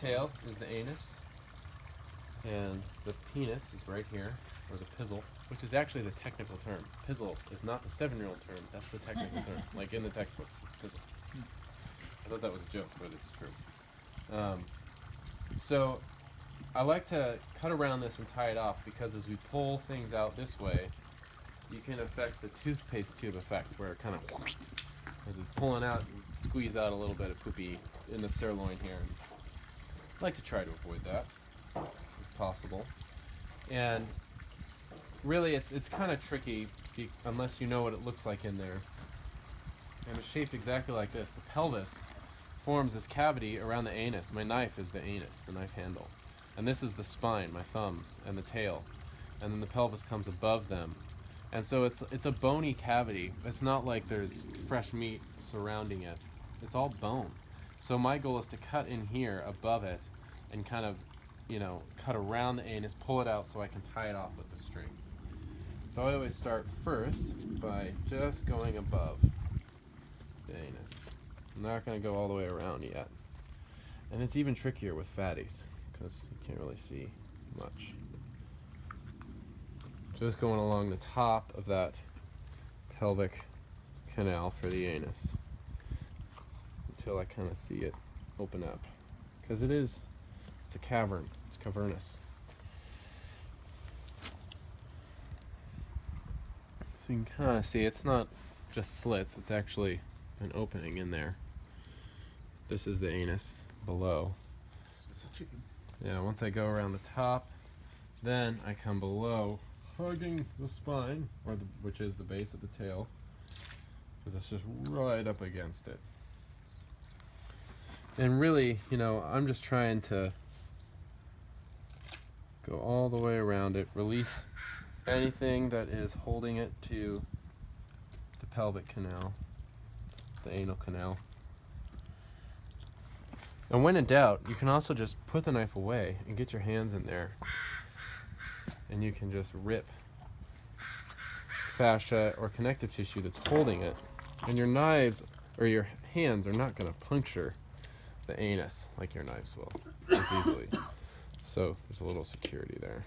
tail is the anus, and the penis is right here, or the pizzle, which is actually the technical term. Pizzle is not the 7-year-old term, that's the technical term. Like in the textbooks, it's pizzle. I thought that was a joke, but it's true. So I like to cut around this and tie it off because as we pull things out this way, you can affect the toothpaste tube effect, where it kind of, as it's pulling out, you squeeze out a little bit of poopy in the sirloin here. I like to try to avoid that, if possible. And really, it's kind of tricky unless you know what it looks like in there. And it's shaped exactly like this. The pelvis forms this cavity around the anus. My knife is the anus, the knife handle. And this is the spine, my thumbs, and the tail. And then the pelvis comes above them. And so it's a bony cavity. It's not like there's fresh meat surrounding it. It's all bone. So my goal is to cut in here above it and kind of, cut around the anus, pull it out so I can tie it off with the string. So I always start first by just going above the anus. I'm not going to go all the way around yet. And it's even trickier with fatties because you can't really see much. Just going along the top of that pelvic canal for the anus until I kind of see it open up. Because it's a cavern, it's cavernous. So you can kind of see it's not just slits, it's actually an opening in there. This is the anus below. It's a chicken. Yeah, once I go around the top, then I come below, hugging the spine, which is the base of the tail, because it's just right up against it. And really, I'm just trying to go all the way around it, release anything that is holding it to the pelvic canal, the anal canal. And when in doubt, you can also just put the knife away and get your hands in there. And you can just rip fascia or connective tissue that's holding it. And your knives or your hands are not going to puncture the anus like your knives will as easily. So there's a little security there.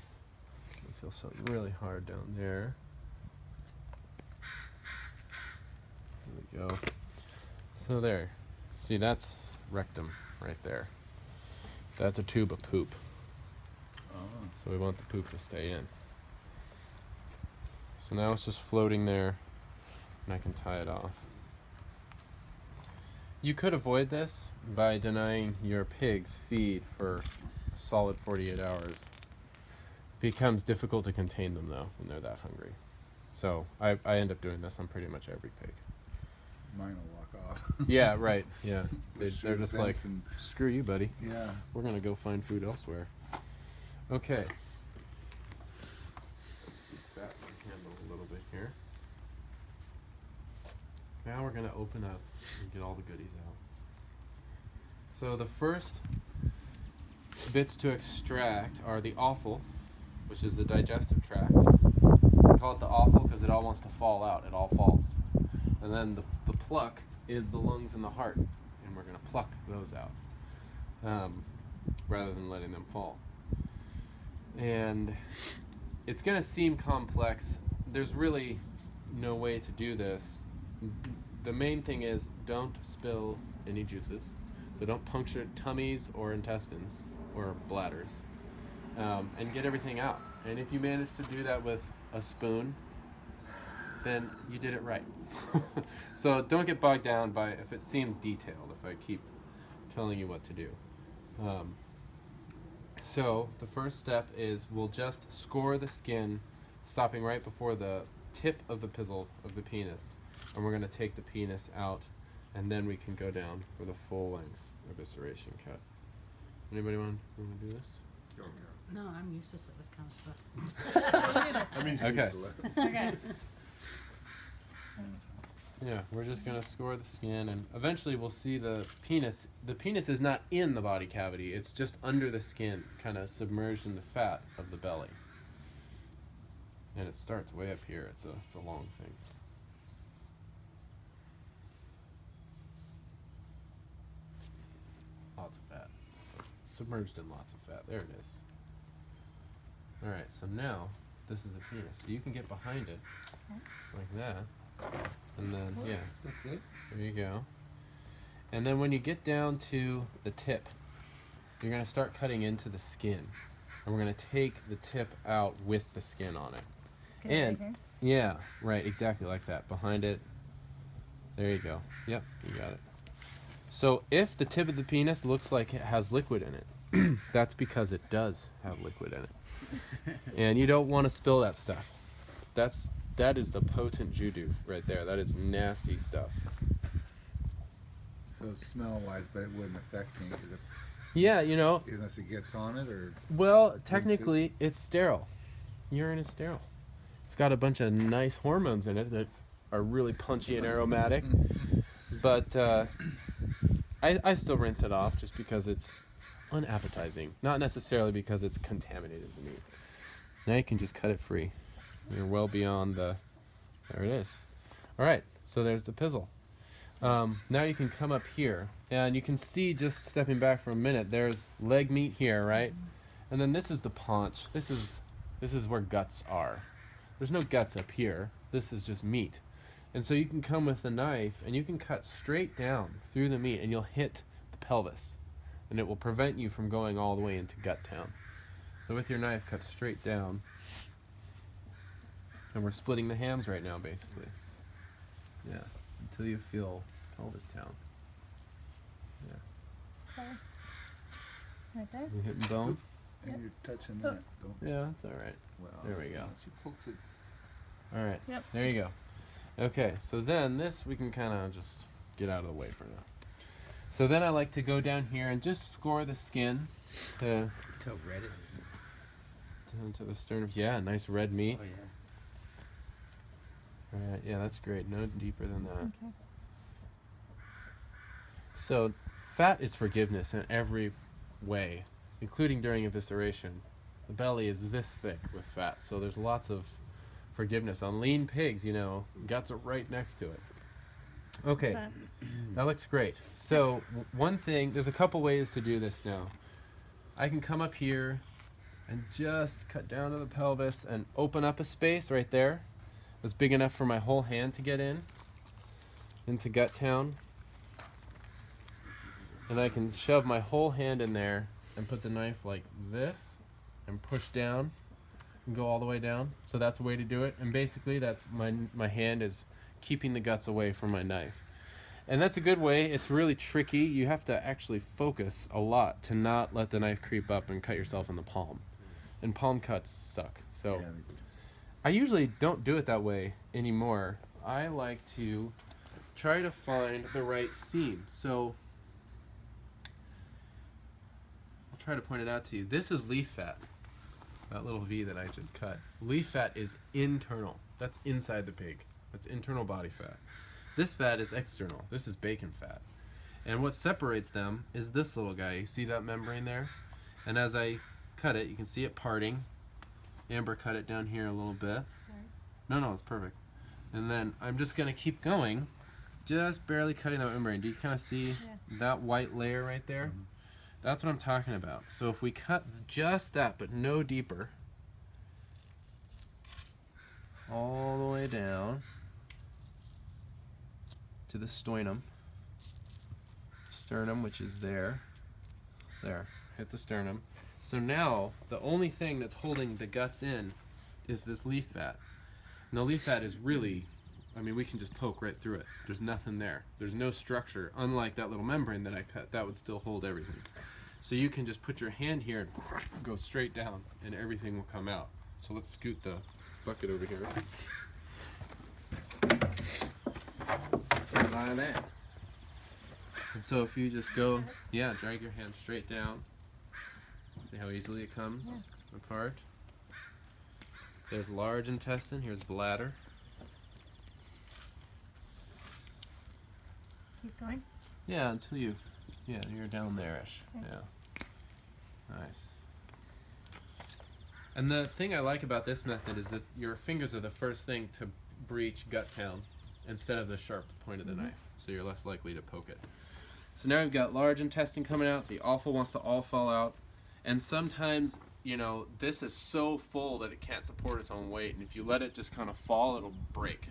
I feel something really hard down there. There we go. So there. See, that's rectum right there. That's a tube of poop. So we want the poop to stay in. So now it's just floating there, and I can tie it off. You could avoid this by denying your pigs feed for a solid 48 hours. It becomes difficult to contain them, though, when they're that hungry. So I end up doing this on pretty much every pig. Mine will walk off. Yeah, right. Yeah. They're just like, and screw you, buddy. yeah. We're going to go find food elsewhere. Okay. That handle a little bit here. Now we're going to open up and get all the goodies out. So the first bits to extract are the offal, which is the digestive tract. We call it the offal because it all wants to fall out. It all falls. And then the pluck is the lungs and the heart. And we're going to pluck those out rather than letting them fall. And it's going to seem complex. There's really no way to do this. The main thing is don't spill any juices. So don't puncture tummies or intestines or bladders. And get everything out. And if you manage to do that with a spoon, then you did it right. So don't get bogged down by if it seems detailed, if I keep telling you what to do. So the first step is we'll just score the skin, stopping right before the tip of the pizzle of the penis. And we're going to take the penis out, and then we can go down for the full length evisceration cut. Anybody want to do this? No, I'm useless at this kind of stuff. I'll do this. I mean, Okay. Okay. Yeah, we're just going to score the skin, and eventually we'll see the penis. The penis is not in the body cavity. It's just under the skin, kind of submerged in the fat of the belly. And it starts way up here. It's a long thing. Lots of fat. submerged in lots of fat. There it is. All right, so now this is the penis. So you can get behind it like that, and then yeah, That's it? there you go. And then when you get down to the tip, you're gonna start cutting into the skin, and we're gonna take the tip out with the skin on it. And yeah, right, exactly like that. Behind it. There you go. Yep, you got it. So if the tip of the penis looks like it has liquid in it, that's because it does have liquid in it. And you don't want to spill that stuff. That is the potent judo right there. That is nasty stuff. So smell-wise, but it wouldn't affect me 'cause Yeah, you know, unless it gets on it, or well, technically it's sterile. Urine is sterile. It's got a bunch of nice hormones in it that are really punchy and aromatic. But I still rinse it off just because it's unappetizing. Not necessarily because it's contaminated the meat. Now you can just cut it free. You're well beyond the... There it is. All right, so there's the pizzle. Now you can come up here, and you can see, just stepping back for a minute, there's leg meat here, right? And then this is the paunch. This is where guts are. There's no guts up here. This is just meat. And so you can come with a knife, and you can cut straight down through the meat, and you'll hit the pelvis. And it will prevent you from going all the way into gut town. So with your knife, cut straight down. And we're splitting the hams right now, basically. Yeah, until you feel pelvis town. Yeah. So, right there. You hitting bone? and you're touching that. Don't. Yeah, that's all right. Well, There we go. She pokes it. All right. Yep. There you go. Okay, so then this we can kind of just get out of the way for now. So then I like to go down here and just score the skin to Look how red it is. down to the sternum. Yeah, nice red meat. Oh, yeah. All right, yeah, that's great. No deeper than that. Okay. So fat is forgiveness in every way, including during evisceration. The belly is this thick with fat, so there's lots of forgiveness. On lean pigs, you know, guts are right next to it. Okay, Fat. that looks great. So one thing, there's a couple ways to do this now. I can come up here and just cut down to the pelvis and open up a space right there that's big enough for my whole hand to get into gut town. And I can shove my whole hand in there and put the knife like this and push down and go all the way down. So that's a way to do it. And basically that's my hand is keeping the guts away from my knife. And that's a good way. It's really tricky. You have to actually focus a lot to not let the knife creep up and cut yourself in the palm. And palm cuts suck. So Yeah, they do. I usually don't do it that way anymore. I like to try to find the right seam. So I'll try to point it out to you. This is leaf fat. That little V that I just cut. Leaf fat is internal. That's inside the pig. That's internal body fat. This fat is external. This is bacon fat. And what separates them is this little guy. You see that membrane there? And as I cut it, you can see it parting. Amber cut it down here a little bit. Sorry. No, it's perfect. And then I'm just going to keep going, just barely cutting that membrane. Do you kind of see Yeah. that white layer right there? That's what I'm talking about. So if we cut just that, but no deeper, all the way down to the sternum, which is there, hit the sternum. So now the only thing that's holding the guts in is this leaf fat. And the leaf fat is really, I mean, we can just poke right through it. There's nothing there. There's no structure, unlike that little membrane that I cut. That would still hold everything. So you can just put your hand here and go straight down and everything will come out. So let's scoot the bucket over here. Just like that. And so if you just go, yeah, drag your hand straight down. See how easily it comes apart? There's large intestine, here's bladder. Keep going. Yeah, until you're down there-ish. Okay. Yeah. Nice. And the thing I like about this method is that your fingers are the first thing to breach gut town instead of the sharp point of the knife, so you're less likely to poke it. So now we've got large intestine coming out. The offal wants to all fall out. And sometimes, you know, this is so full that it can't support its own weight. And if you let it just kind of fall, it'll break.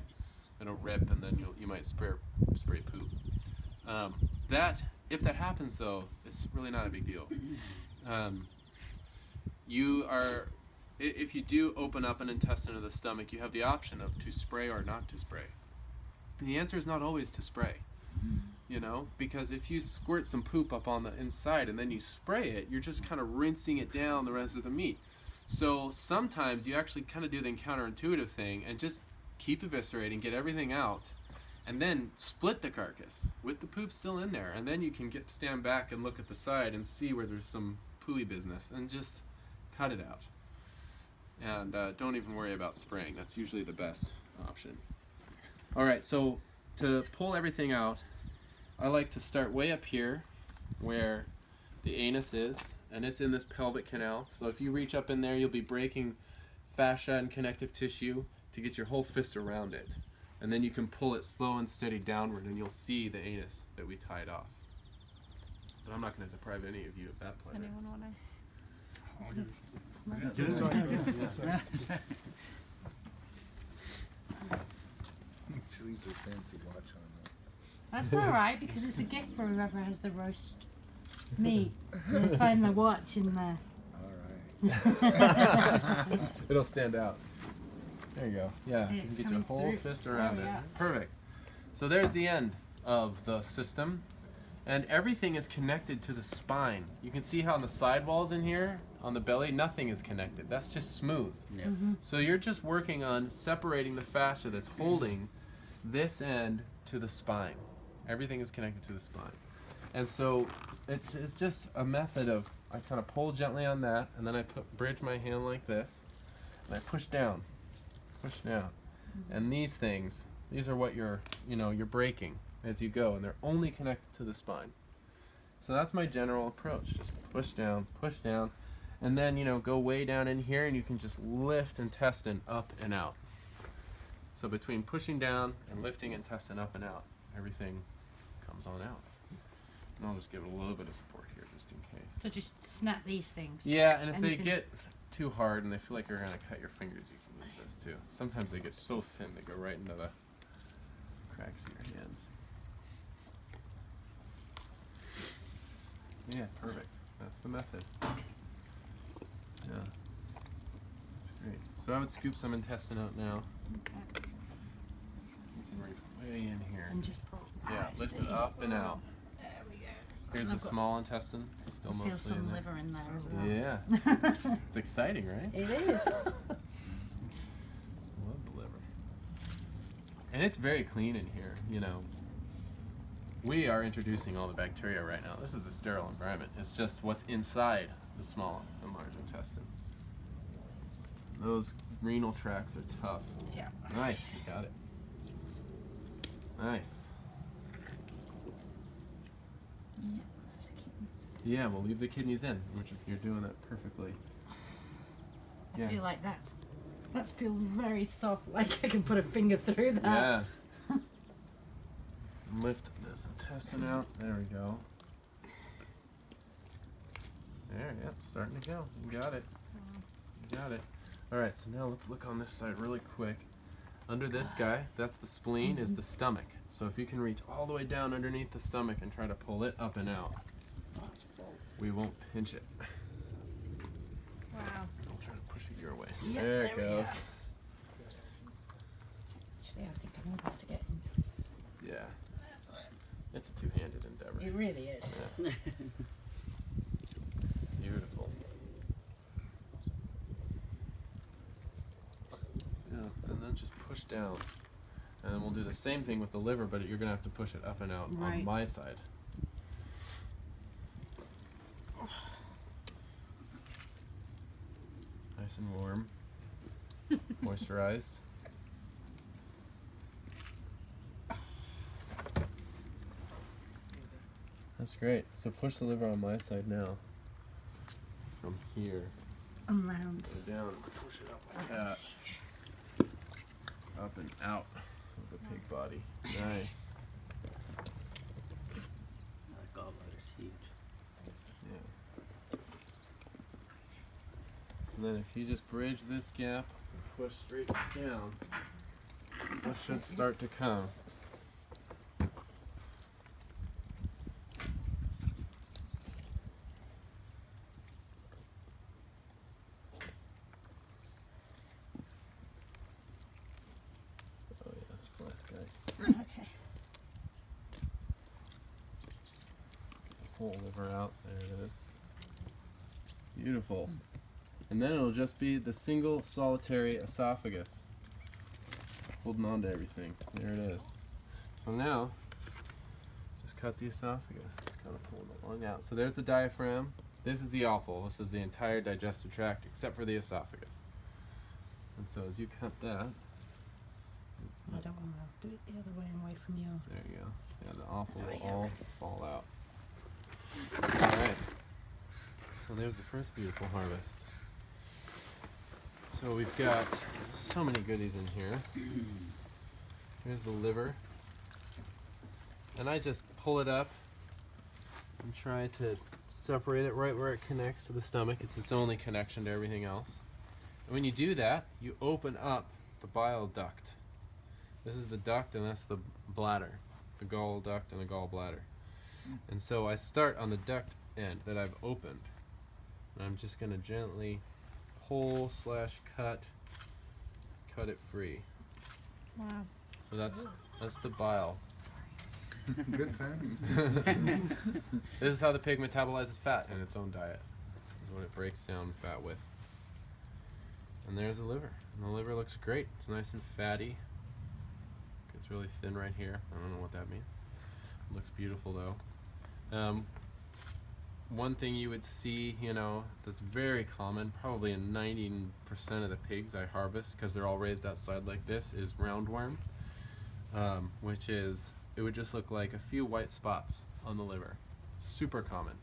It'll rip, and then you might spray poop. If that happens, though, it's really not a big deal. If you do open up an intestine of the stomach, you have the option of to spray or not to spray. And the answer is not always to spray, you know, because if you squirt some poop up on the inside and then you spray it, you're just kind of rinsing it down the rest of the meat. So sometimes you actually kind of do the counterintuitive thing and just keep eviscerating, get everything out, and then split the carcass with the poop still in there, and then you can stand back and look at the side and see where there's some pooey business and just cut it out. And don't even worry about spraying. That's usually the best option. All right, so to pull everything out, I like to start way up here where the anus is, and it's in this pelvic canal. So if you reach up in there, you'll be breaking fascia and connective tissue to get your whole fist around it. And then you can pull it slow and steady downward, and you'll see the anus that we tied off. But I'm not going to deprive any of you of that pleasure. Anyone want to? She leaves her fancy watch on though. That's all right because it's a gift for whoever has the roast meat. They find the watch in there. Alright. It'll stand out. There you go. Yeah, you can It's get your coming whole through. fist around Oh, it. yeah. Perfect. So there's the end of the system. And everything is connected to the spine. You can see how on the side walls in here, on the belly, nothing is connected. That's just smooth. Yeah. So you're just working on separating the fascia that's holding this end to the spine. Everything is connected to the spine. And so it's just a method of, I kind of pull gently on that, and then I bridge my hand like this, and I push down. Push down. And these things, these are what you're breaking as you go, and they're only connected to the spine. So that's my general approach. Just push down, and then, go way down in here, and you can just lift intestine up and out. So between pushing down and lifting intestine up and out, everything comes on out. And I'll just give it a little bit of support here, just in case. So just snap these things. Yeah, and if And they you can- get too hard and they feel like you're going to cut your fingers, you can use this too. Sometimes they get so thin they go right into the cracks in your hands. Yeah, perfect. That's the method. Yeah. That's great. So I would scoop some intestine out now. Okay. You can reach way in here. And just pull. Yeah, I lift see. it up and out. There we go. Here's And the I've got- small intestine, still I feel mostly in some there. liver in there as well. Yeah. It's exciting, right? It is. Love the liver. And it's very clean in here, We are introducing all the bacteria right now. This is a sterile environment. It's just what's inside the small and large intestine. Those renal tracts are tough. Yeah. Nice, you got it. Nice. Yeah, we'll leave the kidneys in, which you're doing that perfectly. I feel like that feels very soft, like I can put a finger through that. Yeah. Lift this intestine out. There we go. There, yep, starting to go. You got it. You got it. Alright, so now let's look on this side really quick. Under this guy, that's the spleen, is the stomach. So if you can reach all the way down underneath the stomach and try to pull it up and out, we won't pinch it. Wow. I'll try to push it your way. Yep, there it there we goes. go. Actually, I think I know how to get in. Yeah. It's a two-handed endeavor. It really is. Yeah. Beautiful. Yeah, and then just push down. And then we'll do the same thing with the liver, but you're going to have to push it up and out on Right. my side. Nice and warm. Moisturized. That's great. So push the liver on my side now. From here. Around. Go down and push it up like that. Up and out of the pig body. Nice. Go And then if you just bridge this gap and push straight down, that should start to come. Oh yeah, this last guy. Okay. Whole liver out. There it is. Beautiful. And then it'll just be the single solitary esophagus. Holding on to everything. There it is. So now, just cut the esophagus. It's kind of pulling the lung out. So there's the diaphragm. This is the offal. This is the entire digestive tract except for the esophagus. And so as you cut that, I don't want to do it the other way and away from you. there you go. Yeah, the offal will all fall out. Alright. So there's the first beautiful harvest. So we've got so many goodies in here. Here's the liver. And I just pull it up and try to separate it right where it connects to the stomach. It's its only connection to everything else. And when you do that, you open up the bile duct. This is the duct and that's the bladder. The gall duct and the gallbladder. And so I start on the duct end that I've opened. And I'm just going to gently pull / cut it free. Wow. So that's the bile. Good timing. This is how the pig metabolizes fat in its own diet. This is what it breaks down fat with. And there's the liver. And the liver looks great. It's nice and fatty. It's really thin right here. I don't know what that means. It looks beautiful though. One thing you would see, that's very common, probably in 90% of the pigs I harvest, because they're all raised outside like this, is roundworm, which is, it would just look like a few white spots on the liver. Super common,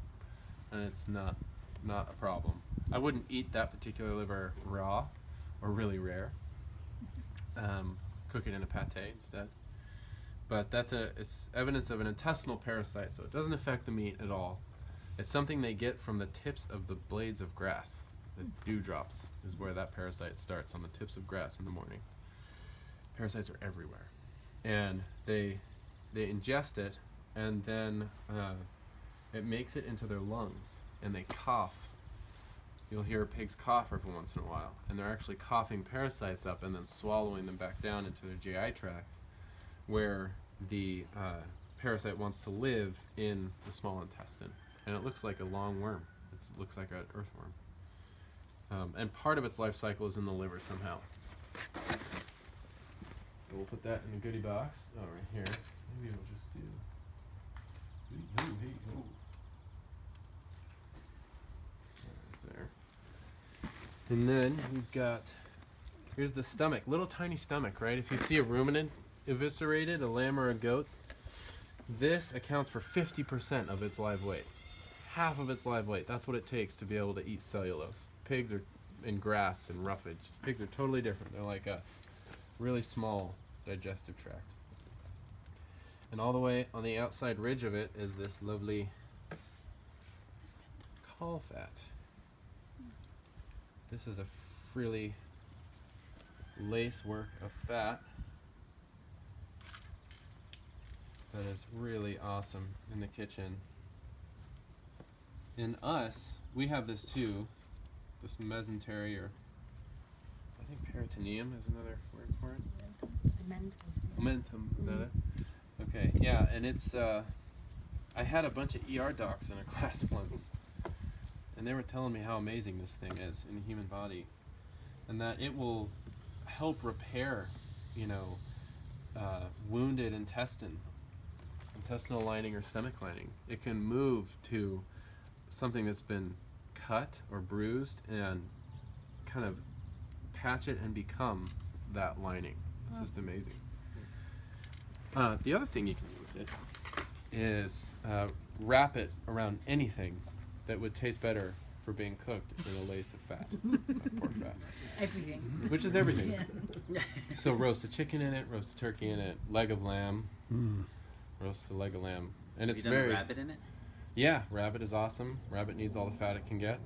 and it's not a problem. I wouldn't eat that particular liver raw or really rare. Cook it in a pate instead. But it's evidence of an intestinal parasite, so it doesn't affect the meat at all. It's something they get from the tips of the blades of grass. The dewdrops is where that parasite starts, on the tips of grass in the morning. Parasites are everywhere. And they ingest it, and then it makes it into their lungs, and they cough. You'll hear pigs cough every once in a while, and they're actually coughing parasites up and then swallowing them back down into their GI tract, where the parasite wants to live in the small intestine. And it looks like a long worm. It looks like an earthworm. And part of its life cycle is in the liver somehow. So we'll put that in the goodie box. Oh, right here. Maybe we'll just do... Hey-ho. Right there. And then we've got... Here's the stomach. Little tiny stomach, right? If you see a ruminant eviscerated, a lamb or a goat, this accounts for 50% of its live weight. Half of its live weight. That's what it takes to be able to eat cellulose. Pigs are in grass and roughage. Pigs are totally different. They're like us. Really small digestive tract. And all the way on the outside ridge of it is this lovely caul fat. This is a frilly lace work of fat that is really awesome in the kitchen. In us, we have this too, this mesentery, or I think peritoneum is another word for it. Momentum, is that it? Okay, yeah, and it's, I had a bunch of ER docs in a class once, and they were telling me how amazing this thing is in the human body, and that it will help repair, wounded intestinal lining or stomach lining. It can move to something that's been cut or bruised and kind of patch it and become that lining. It's just amazing. The other thing you can do with it is wrap it around anything that would taste better for being cooked in a lace of fat, of pork fat. Everything. Which is everything. So roast a chicken in it, roast a turkey in it, leg of lamb, roast a leg of lamb. And it's Have you done very... rabbit in it? Yeah, rabbit is awesome. Rabbit needs all the fat it can get.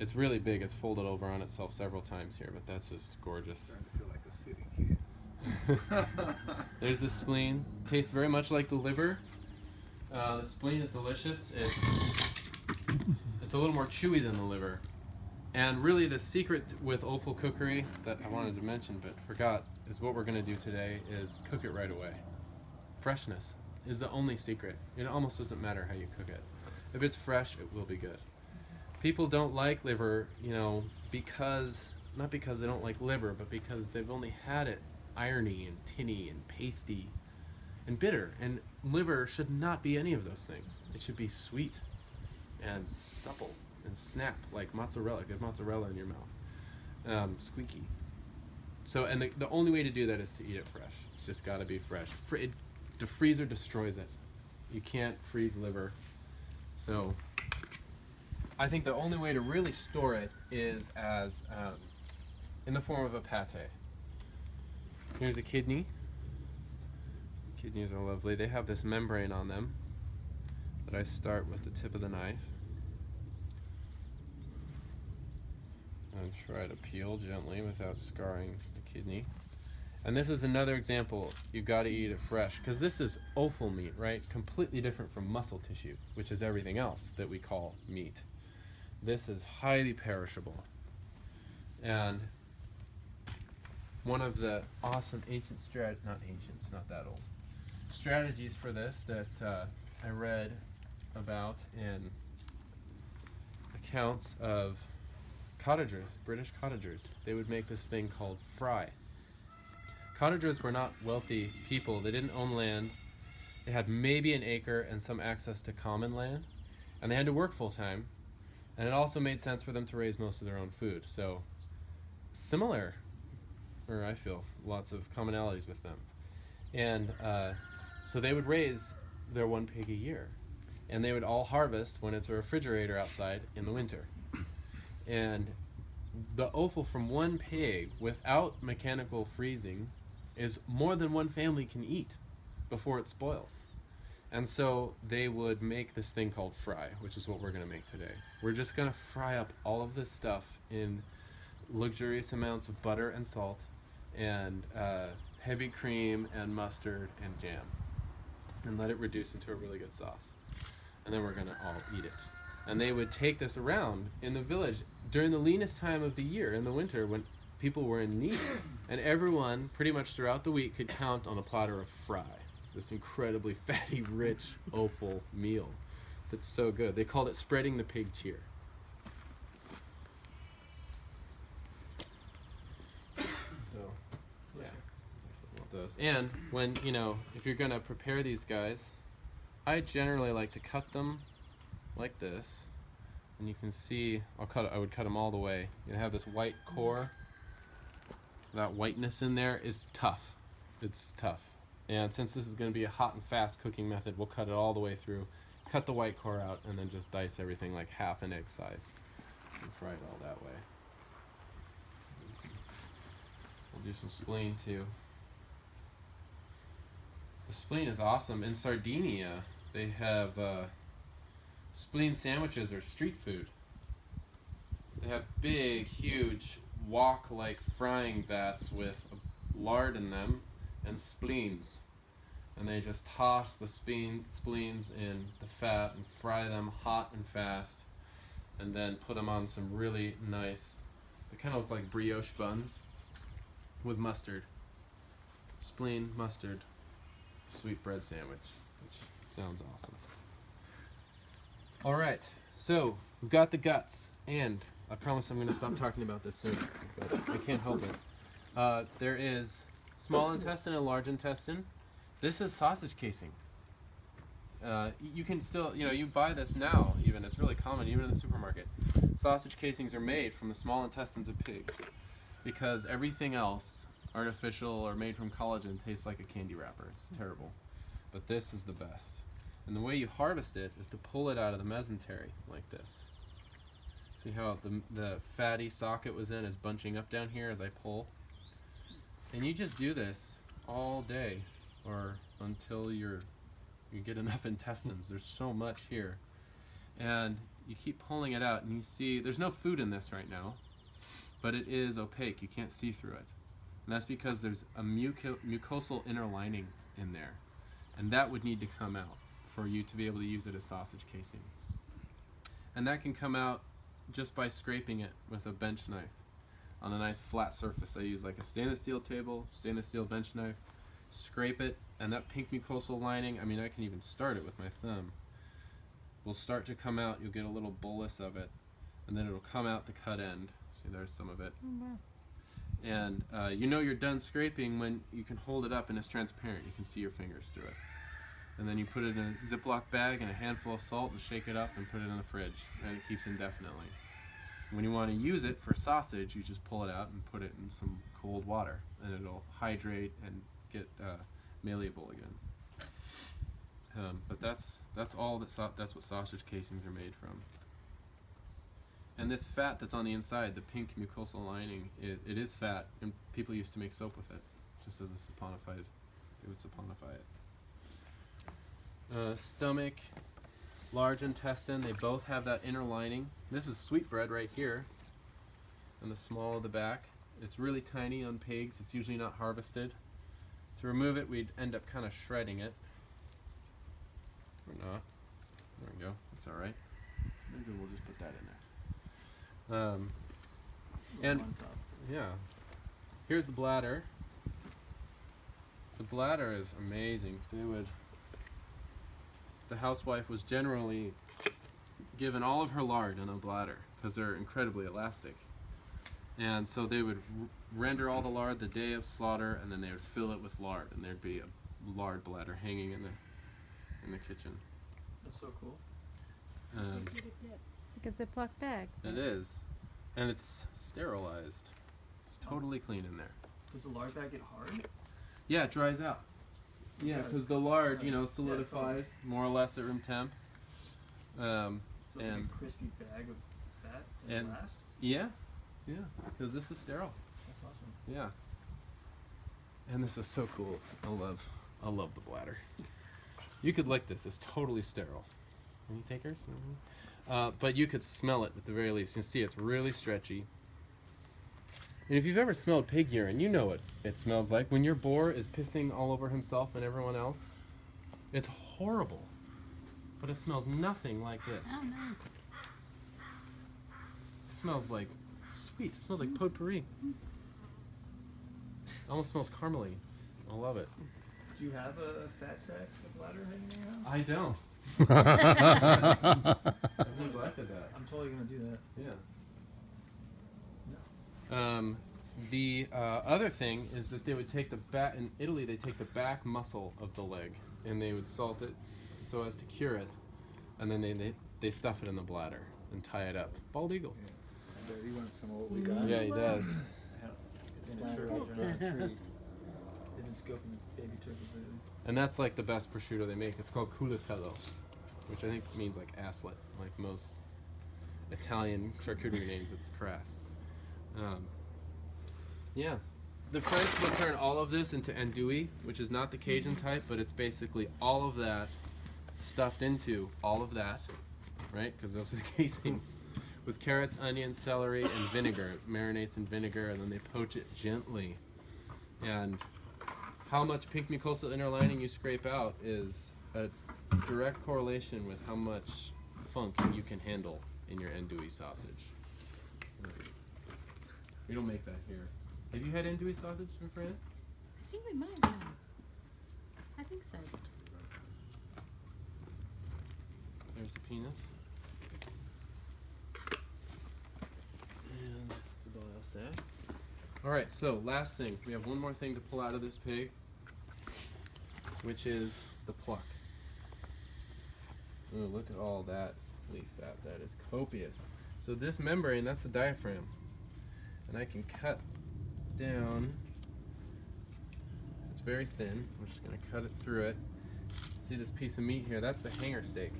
It's really big. It's folded over on itself several times here, but that's just gorgeous. Starting to feel like a city kid. There's the spleen. Tastes very much like the liver. The spleen is delicious. It's a little more chewy than the liver. And really the secret with offal cookery that I wanted to mention but forgot is what we're going to do today is cook it right away. Freshness is the only secret. It almost doesn't matter how you cook it. If it's fresh, it will be good. People don't like liver, you know, not because they don't like liver, but because they've only had it irony and tinny and pasty and bitter. And liver should not be any of those things. It should be sweet and supple and snap like mozzarella. Good mozzarella in your mouth. Squeaky. So, and the only way to do that is to eat it fresh. It's just got to be fresh. The freezer destroys it. You can't freeze liver. So I think the only way to really store it is as in the form of a pate. Here's a kidney. Kidneys are lovely. They have this membrane on them that I start with the tip of the knife and try to peel gently without scarring the kidney. And this is another example. You've got to eat it fresh because this is offal meat, right? Completely different from muscle tissue, which is everything else that we call meat. This is highly perishable. And one of the awesome not that old, strategies for this that I read about in accounts of cottagers, British cottagers. They would make this thing called fry. Cottagers were not wealthy people. They didn't own land. They had maybe an acre and some access to common land. And they had to work full time. And it also made sense for them to raise most of their own food. So similar, or I feel lots of commonalities with them. And so they would raise their one pig a year. And they would all harvest when it's a refrigerator outside in the winter. And the offal from one pig without mechanical freezing is more than one family can eat before it spoils. And so they would make this thing called fry, which is what we're going to make today. We're just going to fry up all of this stuff in luxurious amounts of butter and salt and heavy cream and mustard and jam and let it reduce into a really good sauce. And then we're going to all eat it. And they would take this around in the village during the leanest time of the year, in the winter, when people were in need. And everyone, pretty much throughout the week, could count on a platter of fry. This incredibly fatty, rich, offal meal that's so good. They called it spreading the pig cheer. So, yeah. Those. And when, if you're going to prepare these guys, I generally like to cut them like this, and you can see I would cut them all the way. You have this white core. That whiteness in there is tough. It's tough. And since this is going to be a hot and fast cooking method, we'll cut it all the way through, cut the white core out, and then just dice everything like half an egg size and fry it all that way. We'll do some spleen too. The spleen is awesome. In Sardinia, they have spleen sandwiches are street food. They have big, huge, wok-like frying vats with lard in them and spleens. And they just toss the spleens in the fat and fry them hot and fast. And then put them on some really nice, they kind of look like brioche buns with mustard. Spleen, mustard, sweet bread sandwich, which sounds awesome. All right, so we've got the guts, and I promise I'm going to stop talking about this soon, but I can't help it. There is small intestine and large intestine. This is sausage casing. You can still, you buy this now even. It's really common, even in the supermarket. Sausage casings are made from the small intestines of pigs because everything else, artificial or made from collagen, tastes like a candy wrapper. It's terrible. But this is the best. And the way you harvest it is to pull it out of the mesentery like this. See how the fatty socket was in is bunching up down here as I pull? And you just do this all day or until you get enough intestines. There's so much here. And you keep pulling it out, and you see there's no food in this right now, but it is opaque. You can't see through it. And that's because there's a mucosal inner lining in there. And that would need to come out for you to be able to use it as sausage casing. And that can come out just by scraping it with a bench knife on a nice flat surface. I use like a stainless steel table, stainless steel bench knife, scrape it, and that pink mucosal lining, I mean, I can even start it with my thumb, will start to come out. You'll get a little bolus of it, and then it'll come out the cut end. See, there's some of it. Oh, wow. And you know you're done scraping when you can hold it up and it's transparent. You can see your fingers through it. And then you put it in a Ziploc bag and a handful of salt and shake it up and put it in the fridge, and it keeps indefinitely. When you want to use it for sausage, you just pull it out and put it in some cold water, and it'll hydrate and get malleable again. But that's all that's what sausage casings are made from. And this fat that's on the inside, the pink mucosal lining, it is fat, and people used to make soap with it, just as a saponified. They would saponify it. Stomach, large intestine, they both have that inner lining. This is sweetbread right here, and the small of the back. It's really tiny on pigs. It's usually not harvested. To remove it, we'd end up kind of shredding it. Or not. There we go. It's all right. So maybe we'll just put that in there. And on top. yeah, here's the bladder. The bladder is amazing. The housewife was generally given all of her lard in a bladder because they're incredibly elastic. And so they would render all the lard the day of slaughter, and then they would fill it with lard, and there'd be a lard bladder hanging in the kitchen. That's so cool. It's like a Ziploc bag. It is, and it's sterilized. It's totally clean in there. Does the lard bag get hard? Yeah, it dries out. Yeah, because the lard, solidifies more or less at room temp. So it's like And a crispy bag of fat. Does and- it last? Yeah, because this is sterile. That's awesome. Yeah. And this is so cool. I love the bladder. You could lick this. It's totally sterile. Any takers? But you could smell it at the very least. You can see it's really stretchy. And if you've ever smelled pig urine, you know what it smells like. When your boar is pissing all over himself and everyone else, it's horrible. But it smells nothing like this. Oh, no. It smells like sweet. It smells like potpourri. It almost smells caramely. I love it. Do you have a fat sack of bladder hanging in your house? I don't. I've neglected that. I'm totally gonna do that. Yeah. The other thing is that they would take the back, in Italy they take the back muscle of the leg and they would salt it so as to cure it, and then they stuff it in the bladder and tie it up. Bald eagle. Yeah. I bet he wants some of what we got. Yeah, he does. I have it's in the Slap it turkeys up or for not. a treat. They've been scoping the baby turkeys lately. And that's like the best prosciutto they make. It's called culatello, which I think means like asslet, like most Italian charcuterie names. It's crass. Yeah. The French will turn all of this into andouille, which is not the Cajun type, but it's basically all of that stuffed into all of that, right? Because those are the casings. With carrots, onions, celery, and vinegar. It marinates in vinegar, and then they poach it gently. And how much pink mucosal inner lining you scrape out is a direct correlation with how much funk you can handle in your andouille sausage. We don't make that here. Have you had andouille sausage in France? I think we might have. I think so. There's the penis. And the boil sack. Alright, so last thing. We have one more thing to pull out of this pig, which is the pluck. Ooh, look at all that leaf fat. That is copious. So this membrane, that's the diaphragm. And I can cut down. It's very thin. I'm just going to cut it through it. See this piece of meat here? That's the hanger steak.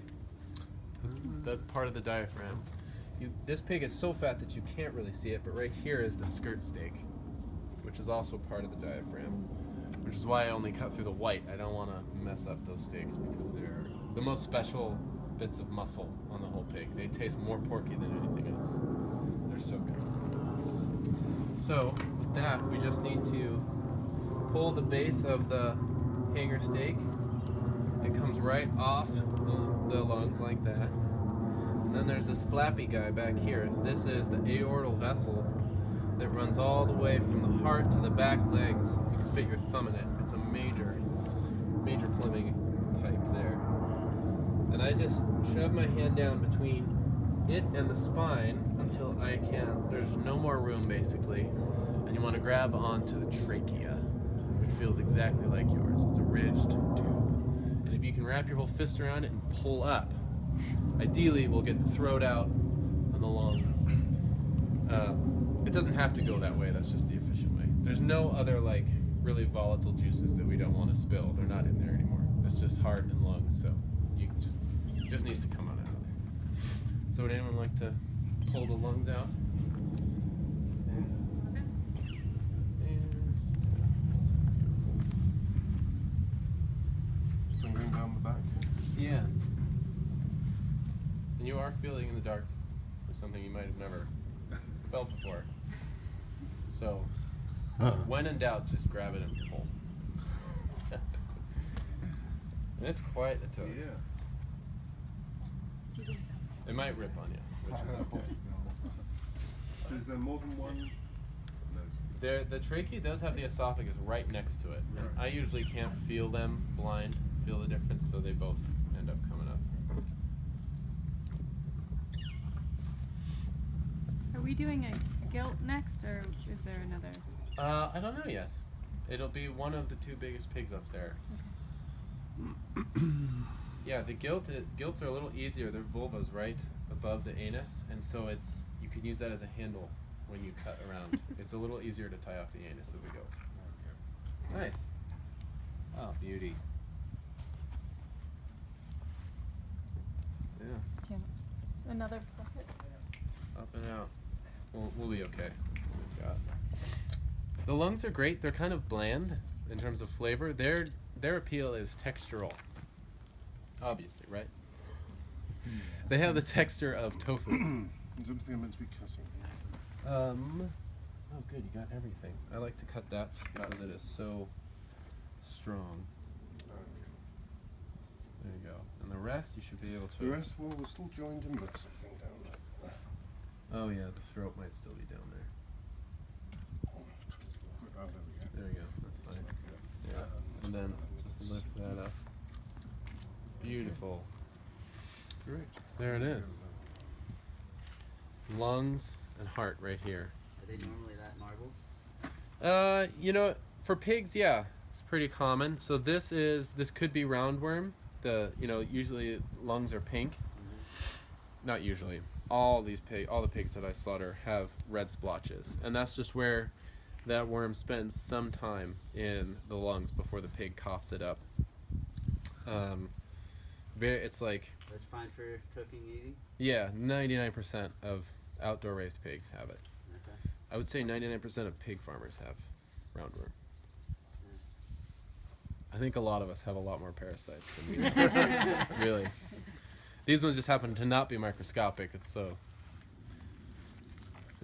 That's part of the diaphragm. This pig is so fat that you can't really see it, but right here is the skirt steak, which is also part of the diaphragm, which is why I only cut through the white. I don't want to mess up those steaks because they're the most special bits of muscle on on the whole pig. They taste more porky than anything else. They're so good. So with that, we just need to pull the base of the hanger steak. It comes right off the lungs like that. And then there's this flappy guy back here. This is the aortal vessel that runs all the way from the heart to the back legs. You can fit your thumb in it. It's a major plumbing pipe there. And I just shove my hand down between it and the spine until I can. There's no more room basically. And you want to grab onto the trachea, which feels exactly like yours. It's a ridged tube. And if you can wrap your whole fist around it and pull up, ideally we'll get the throat out and the lungs. It doesn't have to go that way, that's just the efficient way. There's no other like really volatile juices that we don't want to spill. They're not in there anymore. It's just heart and lungs, so it just needs to come on out of there. So would anyone like to pull the lungs out? Something down the back. Yeah. And you are feeling in the dark for something you might have never felt before. So, when in doubt, just grab it and pull. And it's quite a tug. Yeah. It might rip on you, which is okay. Is there more than one? The trachea does have the esophagus right next to it. And I usually can't feel them blind, feel the difference, so they both end up coming up. Are we doing a gilt next, or is there another? I don't know yet. It'll be one of the two biggest pigs up there. Yeah, the gilts are a little easier. Their vulva's right above the anus, and so you can use that as a handle when you cut around. It's a little easier to tie off the anus of the goat. Nice. Oh, beauty. Yeah, Another bucket. up and out. We'll be okay. We've got. The lungs are great. They're kind of bland in terms of flavor. Their appeal is textural. Obviously, right? They have the texture of tofu. Is everything meant to be cutting? Oh, good. You got everything. I like to cut that because it is so strong. There you go. And the rest, you should be able to. The rest, well, we're still joined in, but something down there. Oh yeah, the throat might still be down there. Oh, there we go. There you go. That's fine. Yeah. And then just lift that up. Beautiful. Great. There it is. Lungs and heart right here. Are they normally that marbled? You know, for pigs, yeah, it's pretty common. So this could be roundworm. Usually lungs are pink. Not usually. All the pigs that I slaughter have red splotches, and that's just where that worm spends some time in the lungs before the pig coughs it up. It's like, That's fine for cooking, eating? yeah, 99% of outdoor raised pigs have it. Okay. I would say 99% of pig farmers have roundworm. I think a lot of us have a lot more parasites than we do. Really. These ones just happen to not be microscopic. It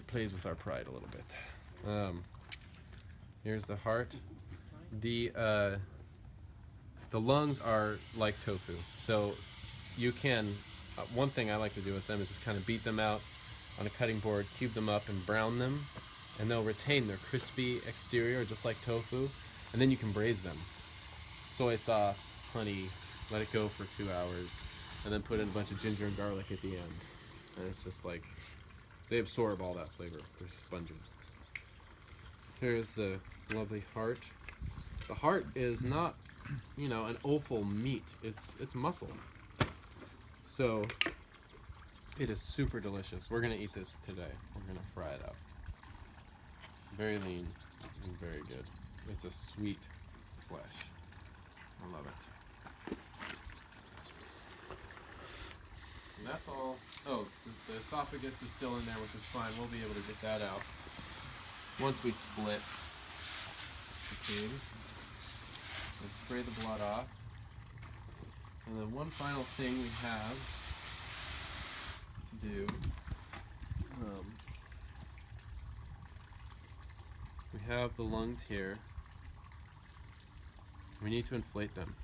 plays with our pride a little bit. Here's the heart. The lungs are like tofu. So you can, one thing I like to do with them is just kind of beat them out on a cutting board, cube them up and brown them, and they'll retain their crispy exterior just like tofu, and then you can braise them. Soy sauce, honey, let it go for 2 hours, and then put in a bunch of ginger and garlic at the end. And it's just like, they absorb all that flavor. They're sponges. Here's the lovely heart. The heart is not, an offal meat. It's muscle. So, it is super delicious. We're gonna eat this today. We're gonna fry it up. Very lean and very good. It's a sweet flesh. I love it. And that's all. Oh, the esophagus is still in there, which is fine. We'll be able to get that out once we split the pig. Let's spray the blood off. And then one final thing we have do. We have the lungs here. We need to inflate them.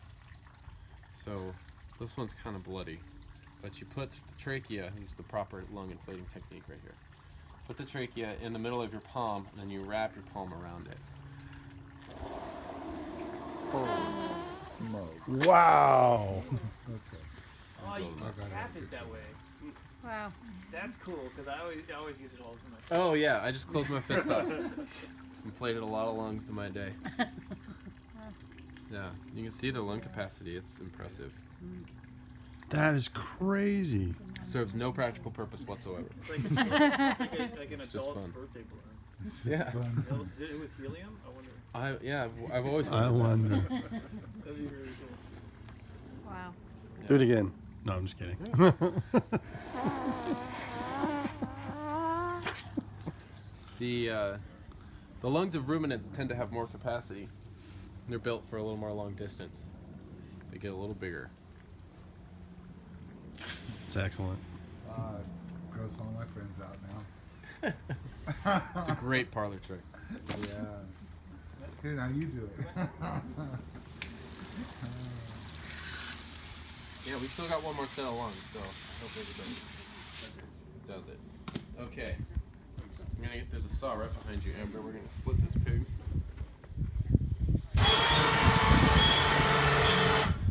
So this one's kind of bloody, but you put the trachea, this is the proper lung inflating technique right here. Put the trachea in the middle of your palm, and then you wrap your palm around it. Smoke. Wow. Okay. Oh, you I got wrap it. it that way. Wow. That's cool, because I always use it all for my. Oh yeah, I just closed my fist off. Inflated a lot of lungs in my day. Yeah, you can see the lung capacity. It's impressive. That is crazy. Serves no practical purpose whatsoever. It's like an It's just adult's fun. birthday balloon. Yeah. Fun. Is it with helium? I wonder. I've always I wondered that. wonder. That'd be really cool. Wow. Do it again. No, I'm just kidding. The lungs of ruminants tend to have more capacity. They're built for a little more long distance. They get a little bigger. It's excellent. Gross all my friends out now. It's a great parlor trick. Yeah. Here, now you do it. Yeah, we still got one more set of lungs, so I hope everybody does it. Okay. There's a saw right behind you, Amber. We're gonna split this pig.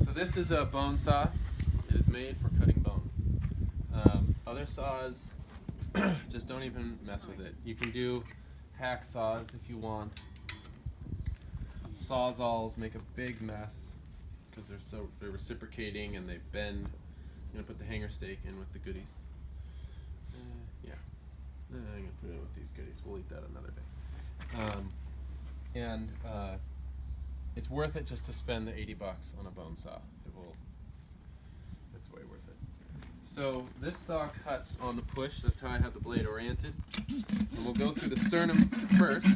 So this is a bone saw. It is made for cutting bone. Other saws, just don't even mess with it. You can do hack saws if you want. Sawzalls make a big mess because they're reciprocating and they bend. I'm gonna put the hanger stake in with the goodies. Yeah. I'm gonna put it in with these goodies. We'll eat that another day. It's worth it just to spend the $80 on a bone saw. It's way worth it. So this saw cuts on the push. That's how I have the blade oriented. And we'll go through the sternum first,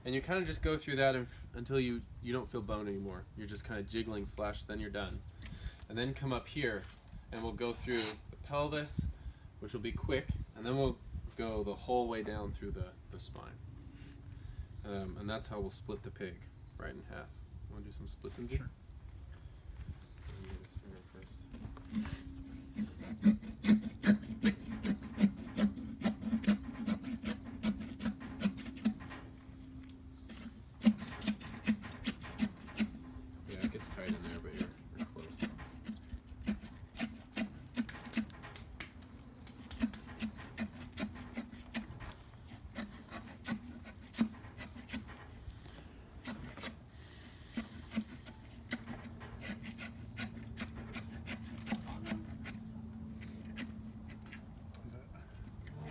and you kind of just go through that until you don't feel bone anymore. You're just kind of jiggling flesh. Then you're done, and then come up here, and we'll go through the pelvis, which will be quick, and then we'll go the whole way down through the spine. And that's how we'll split the pig right in half. Want to do some splits in? Sure. Let me get this finger first. Yeah, it gets tight in there, but you're close.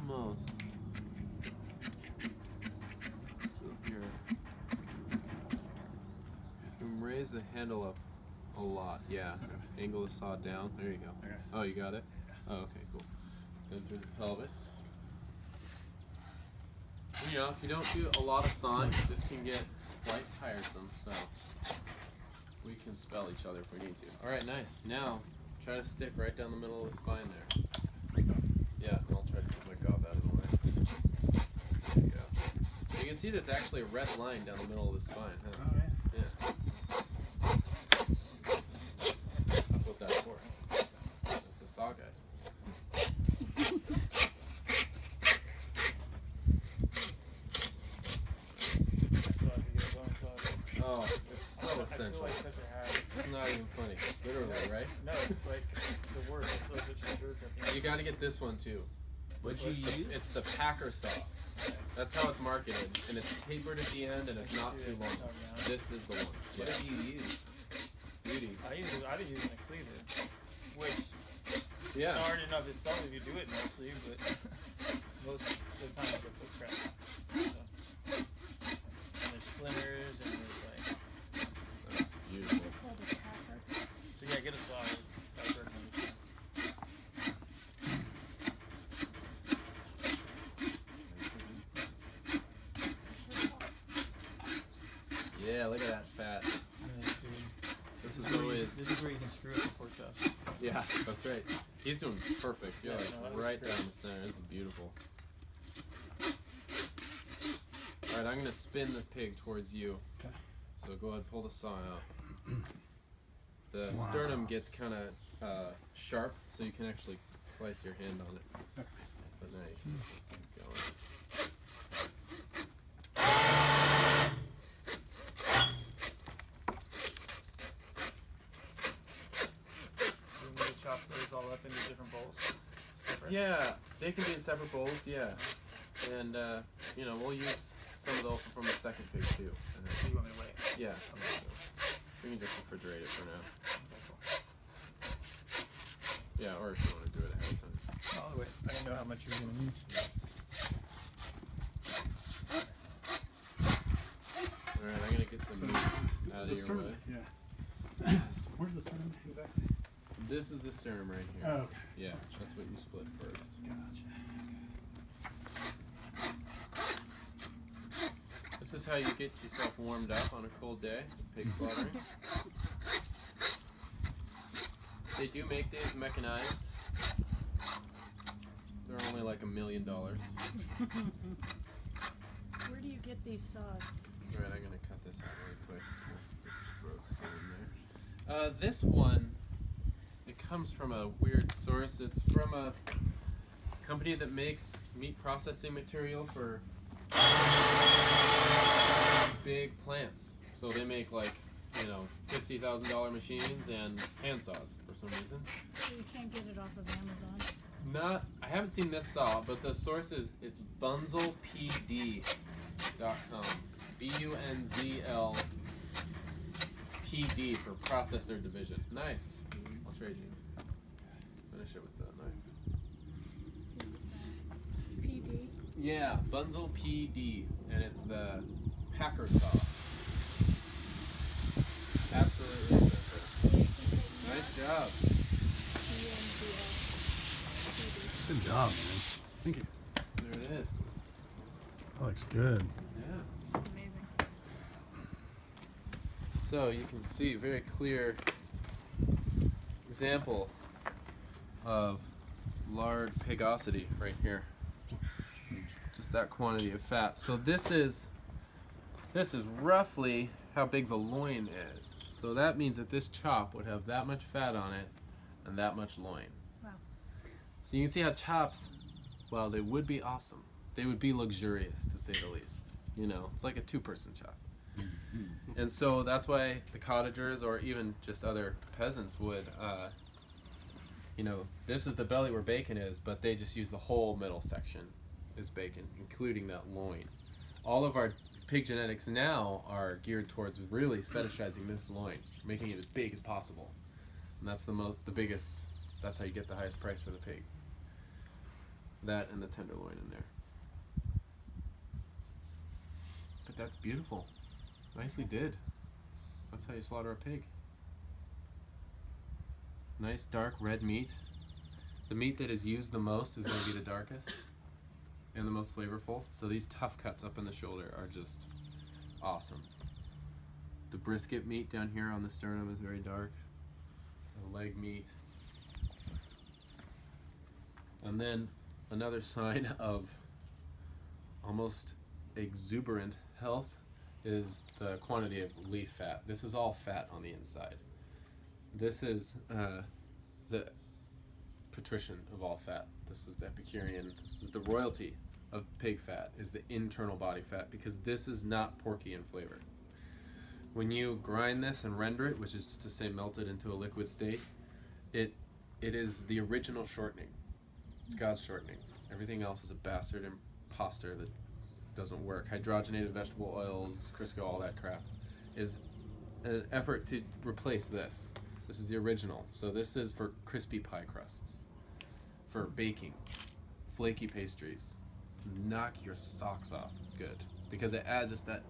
Almost. Still here. You can raise the handle up a lot. Yeah. Okay. Angle the saw down. There you go. Okay. Oh, you got it? Oh, okay, cool. Then through the pelvis. You know, if you don't do a lot of sawing, this can get quite tiresome, so we can spell each other if we need to. Alright, nice. Now, try to stick right down the middle of the spine there. Yeah, and I'll try to get my gob out of the way. There you go. You can see there's actually a red line down the middle of the spine, huh? Oh, yeah. Yeah. That's what that's for. That's a saw guide. Oh, it's so essential. It's not even funny. Literally, right? No, it's like the worst. I feel like such a jerk at the end. You gotta get this one too. What'd you use? It's the Packer saw. That's how it's marketed, and it's tapered at the end, and it's not too long. This is the one. What Yeah. did you use? Beauty. I've been using a cleaver, which Yeah. it's hard enough itself if you do it mostly, but most of the time it gets so crap. So, and there's splinters and there's like, That's beautiful. so yeah, get a saw. I recommend it. Yeah, look at that fat. Nice, dude. This is always. This is where you can screw up the pork chops. Yeah, that's right. He's doing perfect. You're Yeah, like no, that was right great. down the center. This is beautiful. Alright, I'm gonna spin this pig towards you. Okay. So go ahead, pull the saw out. The Wow. sternum gets kind of sharp, so you can actually slice your hand on it. Okay. But now you can keep going. You want me to chop those all up into different bowls? Separate? Yeah, they can be in separate bowls, yeah. And, you know, we'll use some of those from the second pig too. And So you want me to wait? yeah, Okay. we can just refrigerate it for now. Okay, cool. Yeah, or if you want to do it ahead of time. No, I'll wait. I didn't know how much you were going to use. Alright, I'm gonna get some meat out of your way. Yeah. Where's the sternum exactly? This is the sternum right here. Oh, okay. Yeah, that's what you split first. Gotcha. This is how you get yourself warmed up on a cold day, pig slaughtering. They do make these mechanized. They're only like $1 million. Alright, Where do you get these saws? I'm gonna cut this out really quick. Throw a skin in there. This one, it comes from a weird source. It's from a company that makes meat processing material for big plants. So they make like, you know, $50,000 machines and hand saws for some reason. So you can't get it off of Amazon. I haven't seen this saw, but the source is, it's bunzelpd.com. BUNZLPD for processor division. Nice. I'll trade you. Finish it with the knife. PD. Yeah, Bunzel PD, and it's the Packer saw. Absolutely perfect. Nice job. Good job, man. Thank you. There it is. That looks good. Yeah. Amazing. So you can see very clear example of lard pigosity right here. Just that quantity of fat. So this is roughly how big the loin is. So that means that this chop would have that much fat on it and that much loin. Wow. So you can see how chops, well, they would be awesome. They would be luxurious, to say the least. You know, it's like a two-person chop. And so that's why the cottagers or even just other peasants would, you know, this is the belly where bacon is, but they just use the whole middle section as bacon, including that loin. All of our pig genetics now are geared towards really fetishizing this loin, making it as big as possible. And that's the biggest, that's how you get the highest price for the pig. That and the tenderloin in there. But that's beautiful. Nicely did. That's how you slaughter a pig. Nice dark red meat. The meat that is used the most is going to be the darkest and the most flavorful. So these tough cuts up in the shoulder are just awesome. The brisket meat down here on the sternum is very dark. The leg meat. And then another sign of almost exuberant health is the quantity of leaf fat. This is all fat on the inside. This is the patrician of all fat. This is the Epicurean. This is the royalty of pig fat, is the internal body fat, because this is not porky in flavor. When you grind this and render it, which is to say melted into a liquid state, it is the original shortening. It's God's shortening. Everything else is a bastard imposter that doesn't work. Hydrogenated vegetable oils, Crisco, all that crap is an effort to replace this. This is the original. So this is for crispy pie crusts, for baking, flaky pastries. Knock your socks off good, because it adds just that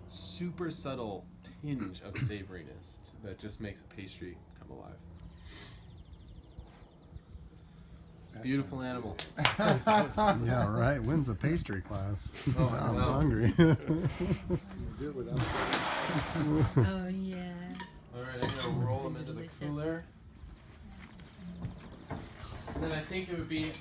super subtle tinge of savoriness that just makes a pastry come alive. Beautiful animal. Yeah, right. When's the pastry class? Oh, I'm no. hungry. Do it without Oh yeah. All right, I'm gonna roll them into the Delicious. cooler. then I think it would be